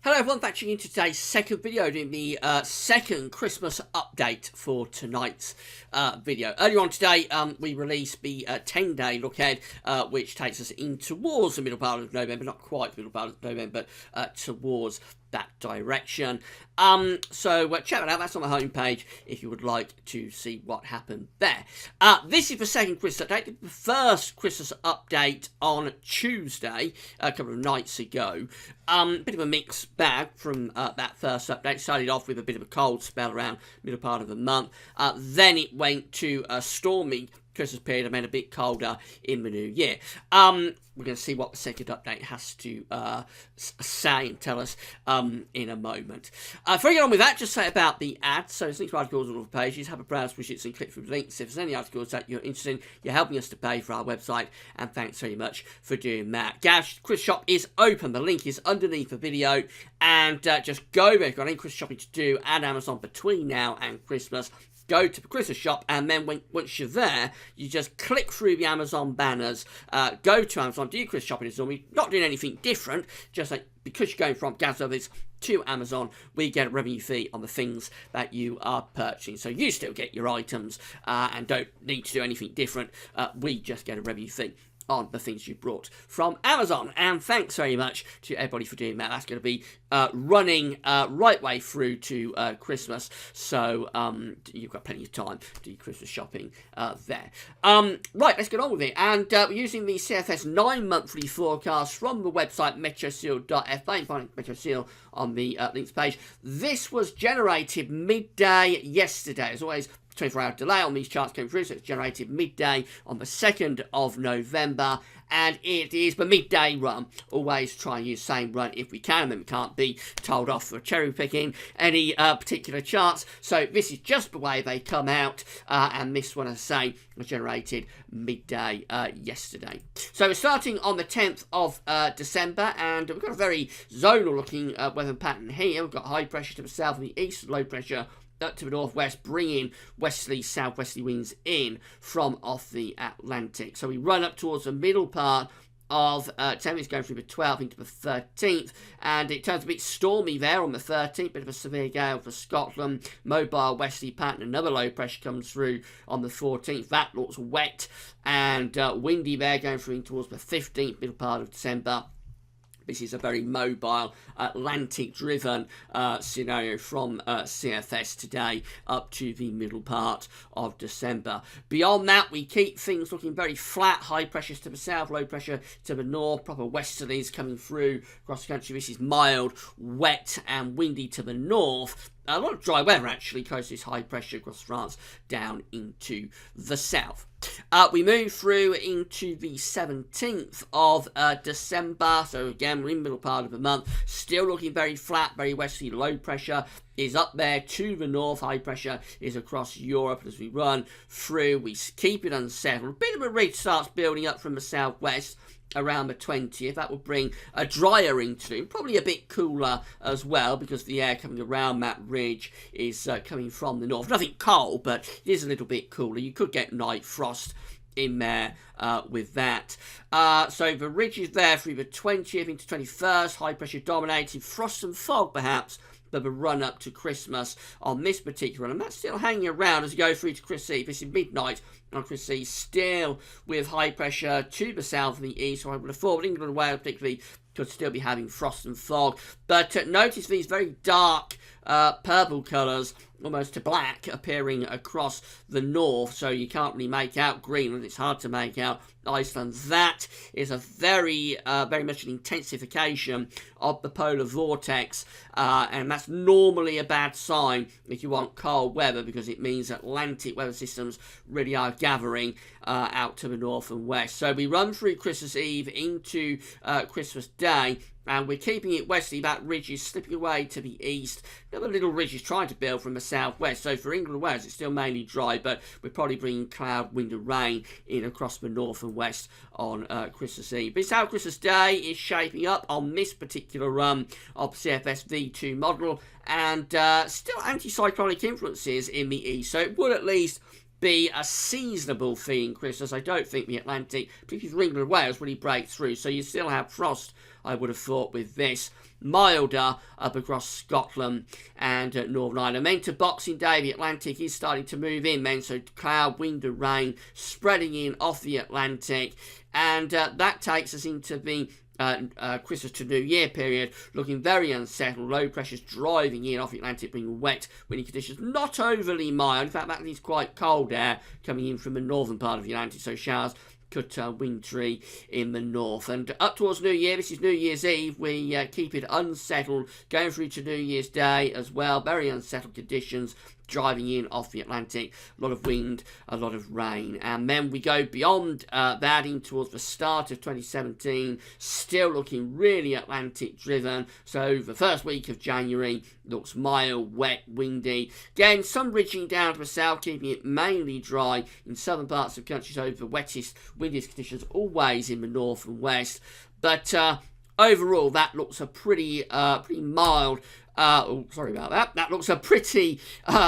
Hello everyone, back to today's second video, doing the second Christmas update for tonight's video. Earlier on today, we released the 10-day look ahead, which takes us in towards the middle part of November, not quite the middle part of November, but towards that direction. So check that out. That's on the homepage if you would like to see what happened there. This is the second Christmas update. The first Christmas update on Tuesday, a couple of nights ago. Bit of a mixed bag from that first update. Started off with a bit of a cold spell around middle part of the month. Then it went to a stormy Christmas period and made a bit colder in the new year. We're going to see what the second update has to say and tell us in a moment. Before we get on with that, just say about the ads. So there's links to articles on all the pages. Have a browse, widgets, and click through the links. If there's any articles that you're interested in, you're helping us to pay for our website, and thanks very much for doing that. Garage Quiz Shop is open. The link is underneath the video, and just go there. If you've got any Christmas shopping to do at Amazon between now and Christmas, go to the Christmas shop, and then once you're there, you just click through the Amazon banners, go to Amazon, do your Christmas shopping as normal. Not doing anything different, just like because you're going from Gas Service to Amazon, we get a revenue fee on the things that you are purchasing. So you still get your items and don't need to do anything different. We just get a revenue fee on the things you brought from Amazon. And thanks very much to everybody for doing that. That's going to be running right way through to Christmas, so you've got plenty of time to do your Christmas shopping there. Right, let's get on with it. And we're using the CFS 9 monthly forecast from the website metroseal.fa. You can find MetroSeal on the links page. This was generated midday yesterday. As always, 24-hour delay on these charts coming through, so it's generated midday on the 2nd of November, and it is the midday run. Always try and use the same run if we can, and then we can't be told off for cherry picking any particular charts. So this is just the way they come out, and this one, as I say, was generated midday yesterday. So we're starting on the 10th of December, and we've got a very zonal looking weather pattern here. We've got high pressure to the south and the east, low pressure up to the northwest, bringing westerly, southwesterly winds in from off the Atlantic. So we run up towards the middle part of 10 minutes, going through the 12th into the 13th, and it turns a bit stormy there on the 13th. Bit of a severe gale for Scotland. Mobile westerly pattern, another low pressure comes through on the 14th. That looks wet and windy there, going through towards the 15th, middle part of December. This is a very mobile, Atlantic-driven scenario from CFS today up to the middle part of December. Beyond that, we keep things looking very flat. High pressures to the south, low pressure to the north. Proper westerlies coming through across the country. This is mild, wet and windy to the north. A lot of dry weather, actually, close to this high pressure across France down into the south. We move through into the 17th of December. So again, we're in the middle part of the month. Still looking very flat, very westerly. Low pressure is up there to the north. High pressure is across Europe. As we run through, we keep it unsettled. A bit of a ridge starts building up from the southwest around the 20th. That will bring a drier interlude, probably a bit cooler as well, because the air coming around that ridge is coming from the north. Nothing cold, but it is a little bit cooler. You could get night frost in there with that. So the ridge is there through the 20th into 21st. High pressure dominating, frost and fog perhaps, but the run up to Christmas on this particular one, and that's still hanging around as you go through to Christmas Eve. This is midnight on Christmas Eve, still with high pressure to the south and the east. So I would have thought England and Wales particularly could still be having frost and fog, but notice these very dark purple colours, almost to black, appearing across the north, so you can't really make out Greenland. It's hard to make out Iceland. That is a very much an intensification of the polar vortex, and that's normally a bad sign if you want cold weather, because it means Atlantic weather systems really are gathering out to the north and west. So we run through Christmas Eve into Christmas Day, and we're keeping it westerly. That ridge is slipping away to the east. Another little ridge is trying to build from the southwest. So for England and Wales, it's still mainly dry, but we're probably bringing cloud, wind and rain in across the north and west on Christmas Eve. But it's how Christmas Day is shaping up on this particular run of CFS V2 model, and still anticyclonic influences in the east. So it would at least be a seasonable theme Christmas. I don't think the Atlantic, particularly for England and Wales, really break through. So you still have frost, I would have thought, with this. milder up across Scotland and Northern Ireland. Then to Boxing Day, the Atlantic is starting to move in then, so cloud, wind and rain spreading in off the Atlantic, and that takes us into the Christmas to New Year period, looking very unsettled. Low pressures driving in off the Atlantic, bringing wet, windy conditions, not overly mild. In fact, that is quite cold air coming in from the northern part of the Atlantic, so showers could wintry in the north. And up towards New Year, this is New Year's Eve, we keep it unsettled, going through to New Year's Day as well. Very unsettled conditions driving in off the Atlantic, a lot of wind, a lot of rain. And then we go beyond that in towards the start of 2017, still looking really Atlantic driven. So the first week of January looks mild, wet, windy. Again, some ridging down to the south, keeping it mainly dry in southern parts of the country. So the wettest, windiest conditions always in the north and west. But overall, that looks a pretty mild. Sorry about that. That looks a pretty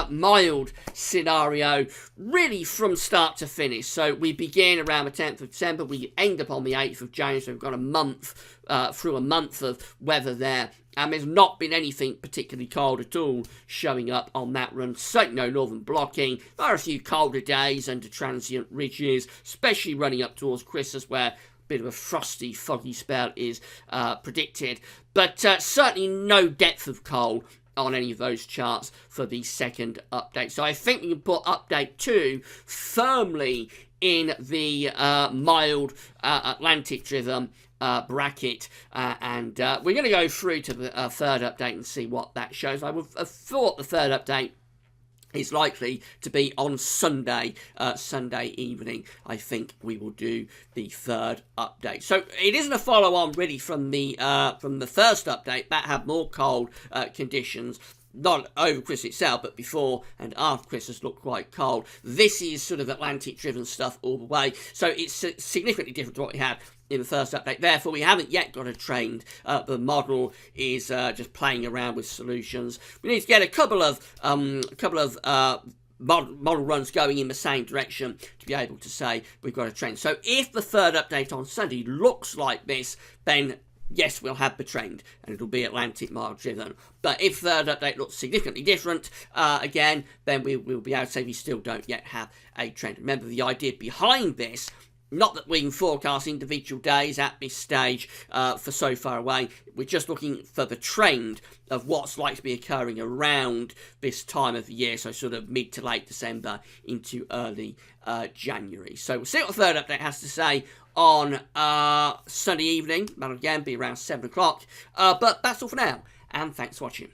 mild scenario, really from start to finish. So we begin around the 10th of December. We end up on the 8th of January. So we've got a month, through a month of weather there. And there's not been anything particularly cold at all showing up on that run. Certainly no northern blocking. There are a few colder days under transient ridges, especially running up towards Christmas, where bit of a frosty, foggy spell is predicted, but certainly no depth of cold on any of those charts for the second update. So I think we can put update 2 firmly in the mild Atlantic driven bracket, and we're going to go through to the third update and see what that shows. I would have thought the third update is likely to be on Sunday, Sunday evening. I think we will do the third update. So it isn't a follow-on really from the first update. That had more cold conditions. Not over Christmas itself, but before and after Christmas looked quite cold. This is sort of Atlantic-driven stuff all the way. So it's significantly different to what we had in the first update. Therefore, we haven't yet got a trend. The model is just playing around with solutions. We need to get a couple of model runs going in the same direction to be able to say we've got a trend. So if the third update on Sunday looks like this, then yes, we'll have the trend, and it'll be Atlantic mild driven. But if third update looks significantly different, again, then we'll be able to say we still don't yet have a trend. Remember, the idea behind this, not that we can forecast individual days at this stage for so far away. We're just looking for the trend of what's likely to be occurring around this time of the year, so sort of mid to late December into early January. So we'll see what the third update has to say on Sunday evening. That'll again be around 7 o'clock. But that's all for now, and thanks for watching.